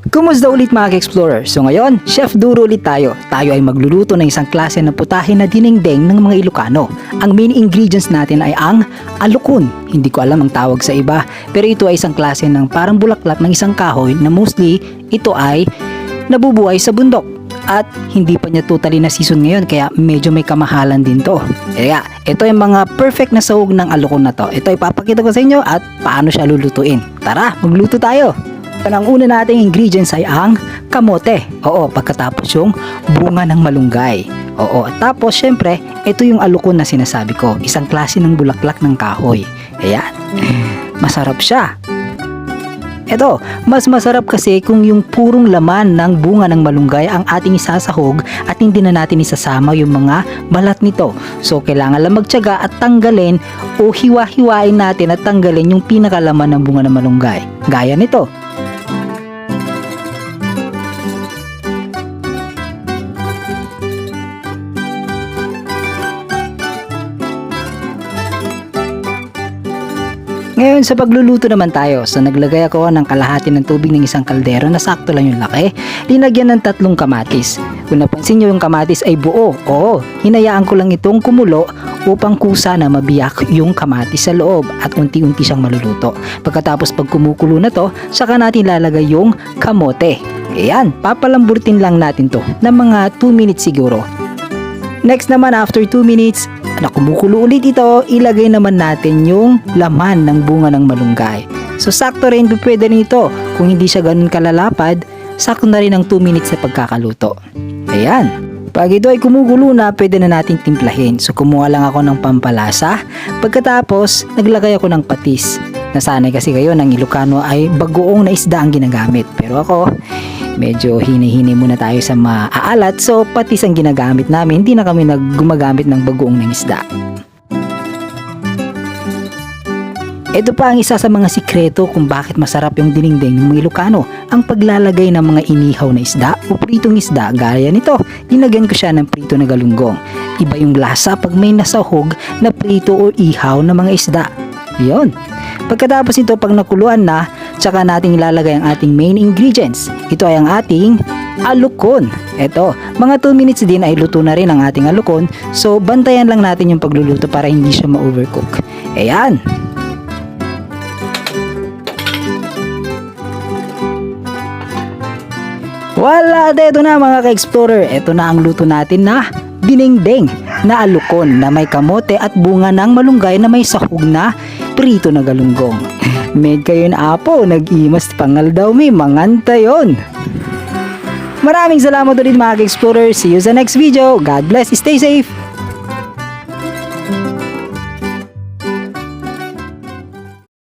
Kumusta ulit mga ka-explorer? So ngayon, Chef Duro ulit tayo. Tayo ay magluluto ng isang klase ng putahe na dinengdeng ng mga Ilocano. Ang main ingredients natin ay ang alukon. Hindi ko alam ang tawag sa iba, pero ito ay isang klase ng parang bulaklak ng isang kahoy na mostly ito ay nabubuhay sa bundok. At hindi pa niya totally na season ngayon kaya medyo may kamahalan din to. Kaya ito yung mga perfect na sahog ng alukon na to. Ito ipapakita ko sa inyo at paano siya lulutuin. Tara, magluto tayo! Ang una nating ingredients ay ang kamote. Oo, pagkatapos yung bunga ng malunggay. Oo, tapos syempre, ito yung alukon na sinasabi ko. Isang klase ng bulaklak ng kahoy. Ayan, masarap siya. Ito, mas masarap kasi kung yung purong laman ng bunga ng malunggay ang ating isasahog at hindi na natin isasama yung mga balat nito. So, kailangan lang magtiyaga at tanggalin o hiwa-hiwain natin at tanggalin yung pinakalaman ng bunga ng malunggay. Gaya nito. Ngayon sa pagluluto naman tayo, so naglagay ako ng kalahati ng tubig ng isang kaldero na sakto lang yung laki, linagyan ng 3 kamatis. Kung napansin nyo yung kamatis ay buo, oo, hinayaan ko lang itong kumulo upang kusa na mabiyak yung kamatis sa loob at unti-unti siyang maluluto. Pagkatapos pag kumukulo na to, saka natin lalagay yung kamote. Ayan, papalambutin lang natin to ng mga 2 minutes siguro. Next naman after 2 minutes, na kumukulo ulit ito, ilagay naman natin yung laman ng bunga ng malunggay. So sakto rin, pwede rin ito. Kung hindi siya ganun kalalapad, sakto na rin ang 2 minutes na pagkakaluto. Ayan. Pag ito ay kumukulo na, pwede na natin timplahin. So kumuha lang ako ng pampalasa. Pagkatapos, naglagay ako ng patis. Nasanay kasi kayo ng Ilocano ay bagoong na isda ang ginagamit. Pero ako, medyo hini-hini muna tayo sa maaalat, so patis ang ginagamit namin, hindi na kami gumagamit ng bagoong ng isda. Ito pa ang isa sa mga sikreto kung bakit masarap yung dinengdeng ng mga Ilocano, ang paglalagay ng mga inihaw na isda o pritong isda gaya nito. Dinagyan ko siya ng prito na galunggong. Iba yung lasa pag may nasahog na prito o ihaw na mga isda. Yun. Pagkatapos ito, pag nakuluan na, tsaka natin ilalagay ang ating main ingredients. Ito ay ang ating alukon. Ito, mga 2 minutes din ay luto na rin ang ating alukon. So, bantayan lang natin yung pagluluto para hindi siya ma-overcook. Ayan. Wala, ito na mga ka-explorer. Ito na ang luto natin na dinengdeng na alukon na may kamote at bunga ng malunggay na may sahog na prito na galunggong. Med kayo na apo, nag-imas pangal daw may manganta yon. Maraming salamat ulit mga ka-explorer. See you sa next video. God bless, stay safe.